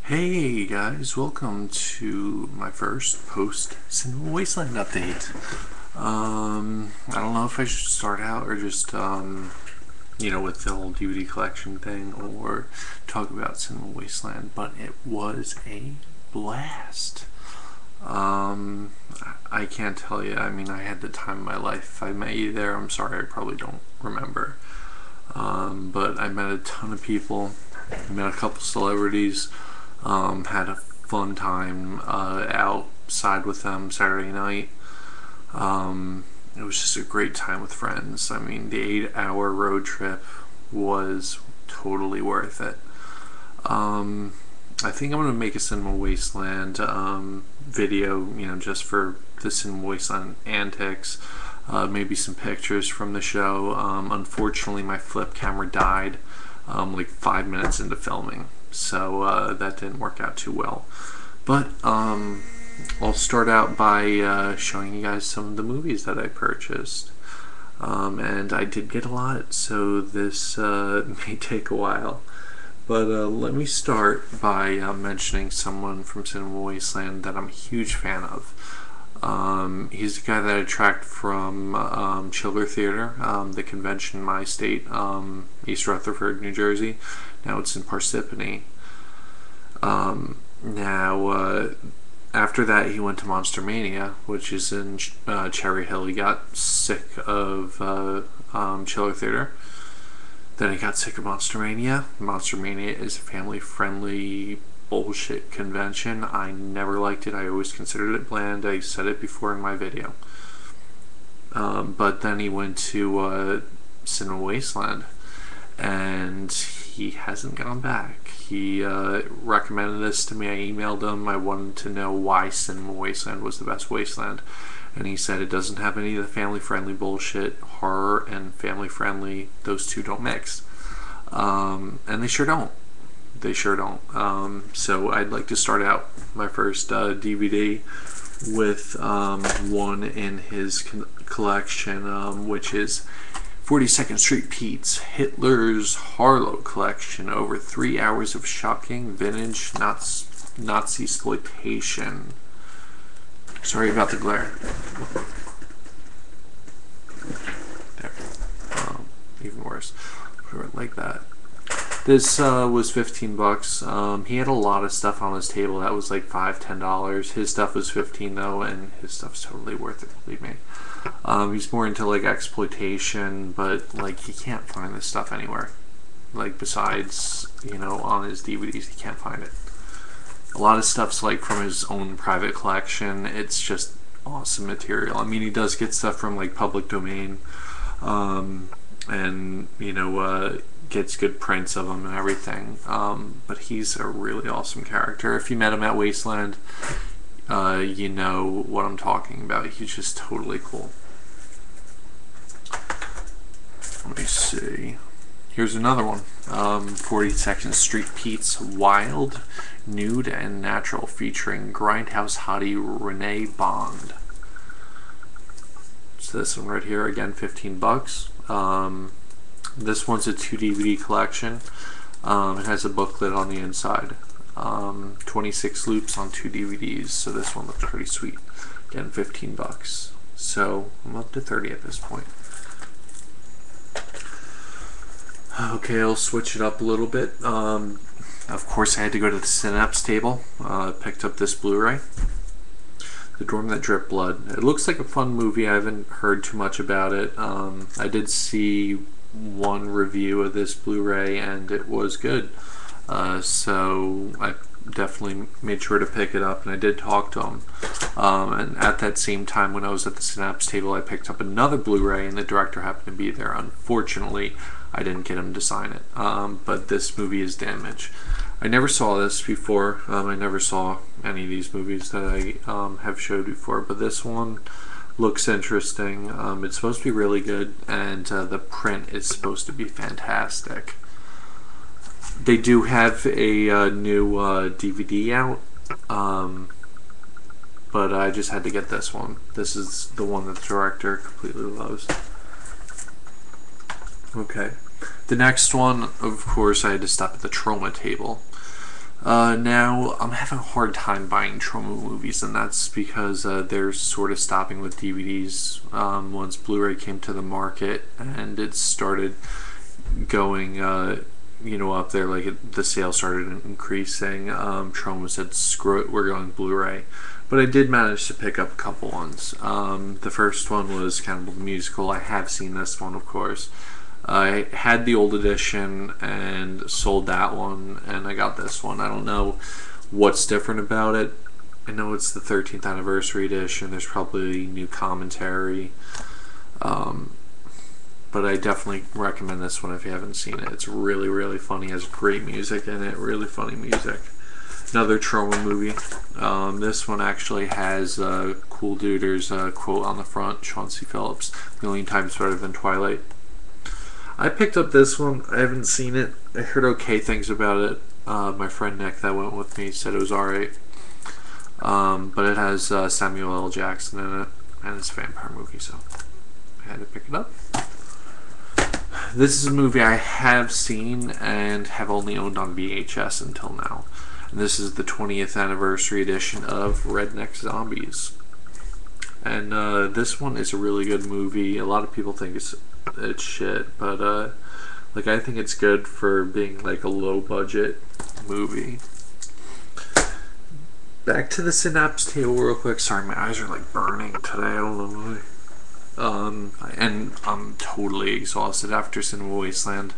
Hey guys, welcome to my first post Cinema Wasteland update. I don't know if I should start out or just, with the whole DVD collection thing or talk about Cinema Wasteland, but it was a blast. I can't tell you, I had the time of my life. If I met you there, I'm sorry, I probably don't remember. But I met a ton of people, I met a couple celebrities. Had a fun time outside with them Saturday night. It was just a great time with friends. The 8-hour road trip was totally worth it. I think I'm going to make a Cinema Wasteland video, just for the Cinema Wasteland antics. Maybe some pictures from the show. Unfortunately, my flip camera died like 5 minutes into filming. So that didn't work out too well. But I'll start out by showing you guys some of the movies that I purchased. And I did get a lot, so this may take a while. But let me start by mentioning someone from Cinema Wasteland that I'm a huge fan of. He's the guy that I tracked from Chiller Theater, the convention in my state, East Rutherford, New Jersey. Now it's in Parsippany. After that, he went to Monster Mania, which is in Cherry Hill. He got sick of Chiller Theater. Then he got sick of Monster Mania. Monster Mania is a family-friendly bullshit convention. I never liked it. I always considered it bland. I said it before in my video. But then he went to Cinema Wasteland, and he hasn't gone back. He recommended this to me. I emailed him. I wanted to know why Cinema Wasteland was the best Wasteland, and he said it doesn't have any of the family-friendly bullshit. Horror and family-friendly, those two don't mix. And they sure don't. They sure don't. So I'd like to start out my first DVD with one in his collection, which is 42nd Street Pete's Hitler's Harlow Collection. Over 3 hours of shocking vintage Nazi exploitation. Sorry about the glare. There. Even worse. Like that. This was $15. He had a lot of stuff on his table that was like $5, $10. His stuff was $15 though, and his stuff's totally worth it, believe me. He's more into like exploitation, but like you can't find this stuff anywhere. Like besides, on his DVDs, you can't find it. A lot of stuff's like from his own private collection. It's just awesome material. He does get stuff from like public domain, and gets good prints of him and everything. But he's a really awesome character. If you met him at Wasteland, you know what I'm talking about. He's just totally cool. Let me see. Here's another one. 42nd Street Pete's Wild, Nude and Natural, featuring Grindhouse hottie Renee Bond. So this one right here, again, $15. This one's a 2 DVD collection. It has a booklet on the inside. 26 loops on 2 DVDs, so this one looks pretty sweet. Again, $15. So I'm up to 30 at this point. Okay, I'll switch it up a little bit. Of course, I had to go to the Synapse table. Picked up this Blu-ray, The Dorm That Dripped Blood. It looks like a fun movie. I haven't heard too much about it. I did see one review of this Blu-ray, and it was good. So I definitely made sure to pick it up, and I did talk to him. And at that same time, when I was at the Synapse table, I picked up another Blu-ray, and the director happened to be there. Unfortunately, I didn't get him to sign it. But this movie is Damage. I never saw this before. I never saw any of these movies that I have showed before, but this one looks interesting. It's supposed to be really good, and the print is supposed to be fantastic. They do have a new DVD out, but I just had to get this one. This is the one that the director completely loves. Okay. The next one, of course, I had to stop at the Trauma table. Now, I'm having a hard time buying trauma movies, and that's because they're sort of stopping with DVDs once Blu-ray came to the market, and it started going, up there. The sales started increasing. Trauma said, "Screw it, we're going Blu-ray." But I did manage to pick up a couple ones. The first one was Cannibal the Musical. I have seen this one, of course. I had the old edition and sold that one, and I got this one. I don't know what's different about it. I know it's the 13th anniversary edition. There's probably new commentary. But I definitely recommend this one if you haven't seen it. It's really, really funny. It has great music in it. Really funny music. Another trauma movie. This one actually has Cool Duder's quote on the front. Chauncey Phillips, a million times better than Twilight. I picked up this one. I haven't seen it. I heard okay things about it. My friend Nick that went with me said it was alright. But it has Samuel L. Jackson in it, and it's a vampire movie, so I had to pick it up. This is a movie I have seen and have only owned on VHS until now. And this is the 20th anniversary edition of Redneck Zombies. And this one is a really good movie. A lot of people think it's shit, but I think it's good for being like a low budget movie. Back to the synapse table real quick. Sorry, my eyes are like burning today. I don't know why. And I'm totally exhausted after Cinema Wasteland.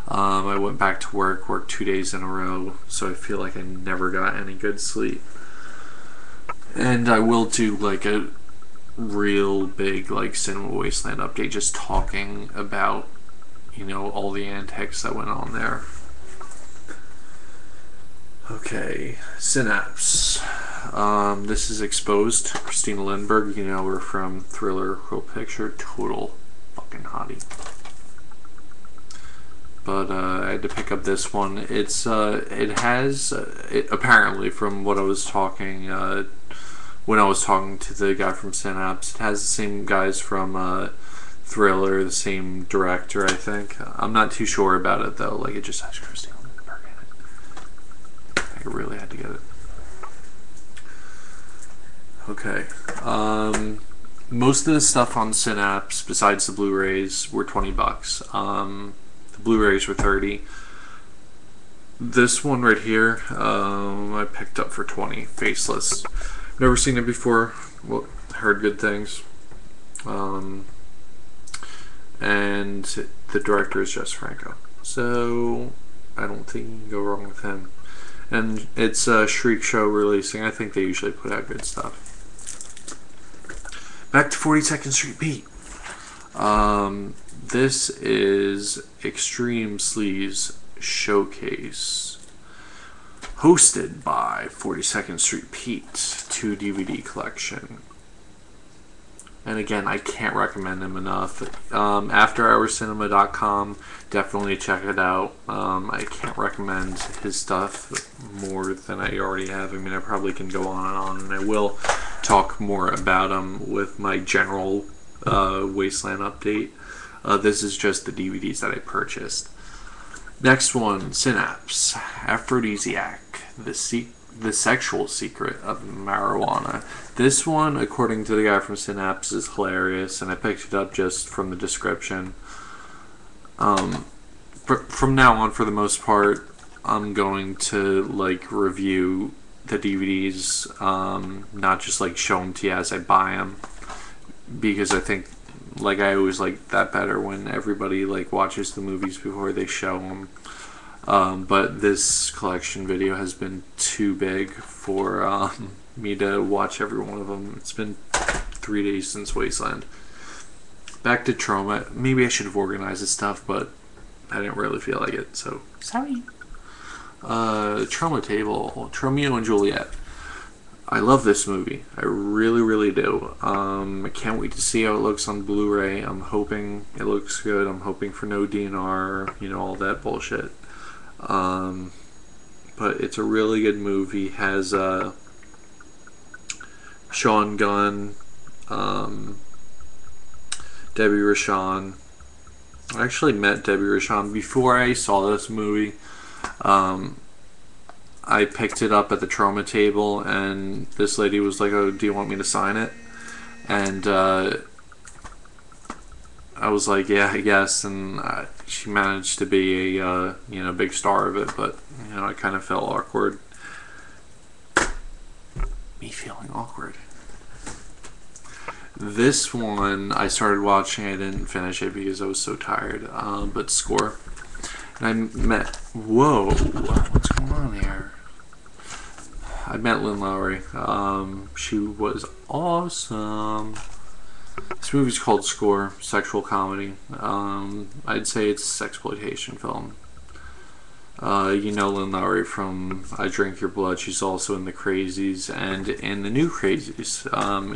I went back to worked 2 days in a row, so I feel like I never got any good sleep. And I will do like a real big like Cinema Wasteland update, just talking about all the antics that went on there. Okay, Synapse. This is Exposed. Christina Lindbergh, her from Thriller, Real Picture, total fucking hottie. But I had to pick up this one. It has apparently, from what I was talking when I was talking to the guy from Synapse, it has the same guys from Thriller, the same director, I think. I'm not too sure about it though. It just has Christina Lindbergh in it. I really had to get it. Okay. Most of the stuff on Synapse, besides the Blu-rays, were $20. The Blu-rays were $30. This one right here, I picked up for $20. Faceless. Never seen it before. Well, heard good things. And the director is Jess Franco, so I don't think you can go wrong with him. And it's Shriek Show releasing. I think they usually put out good stuff. Back to 42nd Street Beat. This is Extreme Sleaze Showcase, hosted by 42nd Street Pete, 2 DVD collection. And again, I can't recommend him enough. AfterHoursCinema.com, definitely check it out. I can't recommend his stuff more than I already have. I mean, I probably can go on, and I will talk more about him with my general Wasteland update. This is just the DVDs that I purchased. Next one, Synapse, Aphrodisiac, the Sexual Secret of Marijuana. This one, according to the guy from Synapse, is hilarious, and I picked it up just from the description. From now on, for the most part, I'm going to review the DVDs, not just show them to you as I buy them, because I think I always like that better when everybody watches the movies before they show them. But this collection video has been too big for me to watch every one of them. It's been 3 days since Wasteland. Back to Trauma. Maybe I should have organized this stuff, but I didn't really feel like it, so sorry. Trauma Table, Romeo and Juliet. I love this movie. I really, really do. I can't wait to see how it looks on Blu-ray. I'm hoping it looks good. I'm hoping for no DNR, all that bullshit. But it's a really good movie. Has Sean Gunn, Debbie Rochon. I actually met Debbie Rochon before I saw this movie. I picked it up at the trauma table, and this lady was like, "Oh, do you want me to sign it?" And I was like, "Yeah, I guess." And she managed to be a big star of it, but I kind of felt awkward. Me feeling awkward. This one I started watching. I didn't finish it because I was so tired. But Score. And I met. Whoa, what's going on here? I met Lynn Lowry. She was awesome. This movie's called Score, sexual comedy. I'd say it's a sexploitation film. Lynn Lowry from I Drink Your Blood. She's also in The Crazies and in The New Crazies.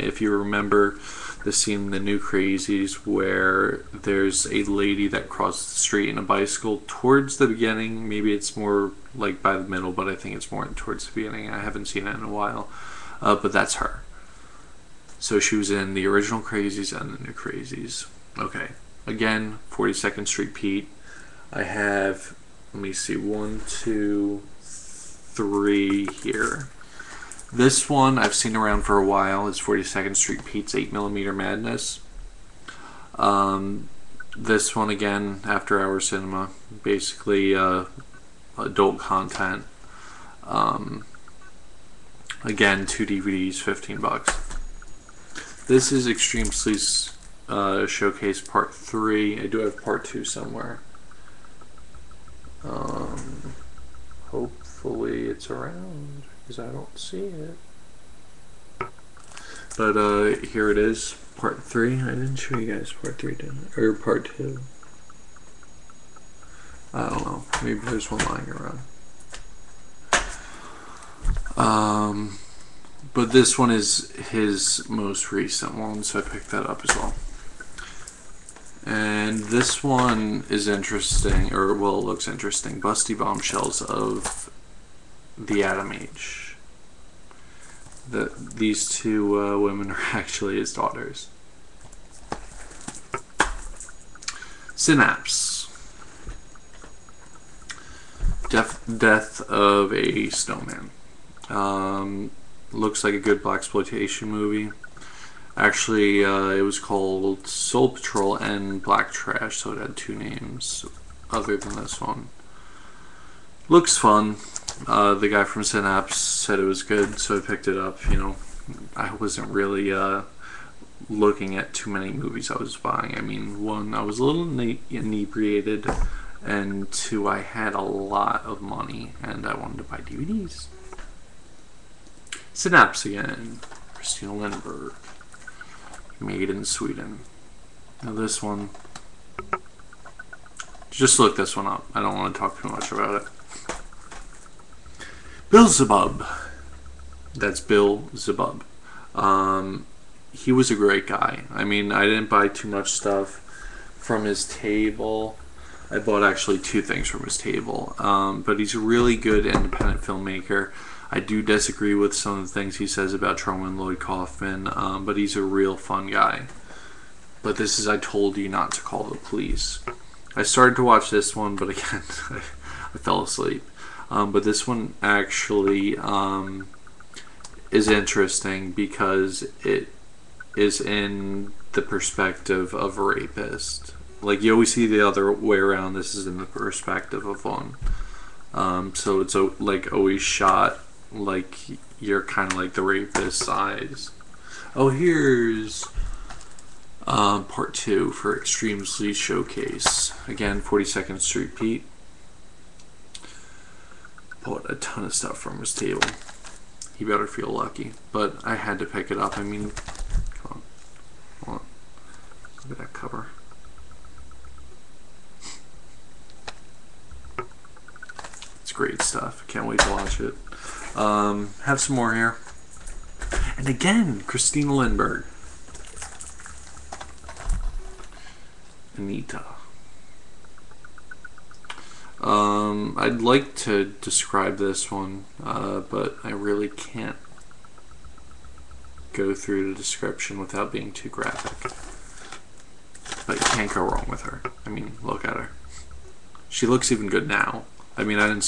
If you remember the scene in The New Crazies where there's a lady that crosses the street in a bicycle towards the beginning. Maybe it's more like by the middle, but I think it's more towards the beginning. I haven't seen it in a while. But that's her. So she was in the original Crazies and The New Crazies. Okay. Again, 42nd Street Pete. I have... Let me see, 1, 2, 3 here. This one I've seen around for a while. It's 42nd Street Pete's 8mm Madness. This one again, After Hours Cinema. Basically adult content. Again, 2 DVDs, $15. This is Extreme Sleaze Showcase Part 3. I do have Part 2 somewhere. Hopefully it's around because I don't see it. But here it is, Part 3. I didn't show you guys Part 3, didn't I? Or Part 2. I don't know. Maybe there's one lying around. But this one is his most recent one, so I picked that up as well. And this one is interesting, or well, it looks interesting. Busty Bombshells of the Atom Age. These two women are actually his daughters. Synapse. Death of a Snowman. Looks like a good blaxploitation movie. Actually, it was called Soul Patrol and Black Trash, so it had 2 names other than this one. Looks fun. The guy from Synapse said it was good, so I picked it up. I wasn't really looking at too many movies I was buying. I mean, 1, I was a little inebriated, and 2, I had a lot of money, and I wanted to buy DVDs. Synapse again. Christina Lindbergh. Made in Sweden. Now this one, just look this one up. I don't want to talk too much about it. Beelzebub. That's Bill Zebub. He was a great guy. I mean, I didn't buy too much stuff from his table. I bought actually 2 things from his table. But he's a really good independent filmmaker. I do disagree with some of the things he says about Truman Lloyd Kaufman, but he's a real fun guy. But this is I Told You Not to Call the Police. I started to watch this one, but again, I fell asleep. But this one actually is interesting because it is in the perspective of a rapist. Like, you always see the other way around. This is in the perspective of one. So it's like always shot like you're kind of like the rapist's eyes. Oh, here's Part 2 for Extreme Sleaze Showcase. Again, 42nd Street Pete. Bought a ton of stuff from his table. He better feel lucky. But I had to pick it up. I mean, come on. Hold on. Look at that cover. It's great stuff. Can't wait to watch it. Have some more here. And again, Christina Lindbergh. Anita. I'd like to describe this one, but I really can't go through the description without being too graphic. But you can't go wrong with her. I mean, look at her. She looks even good now. I mean, I didn't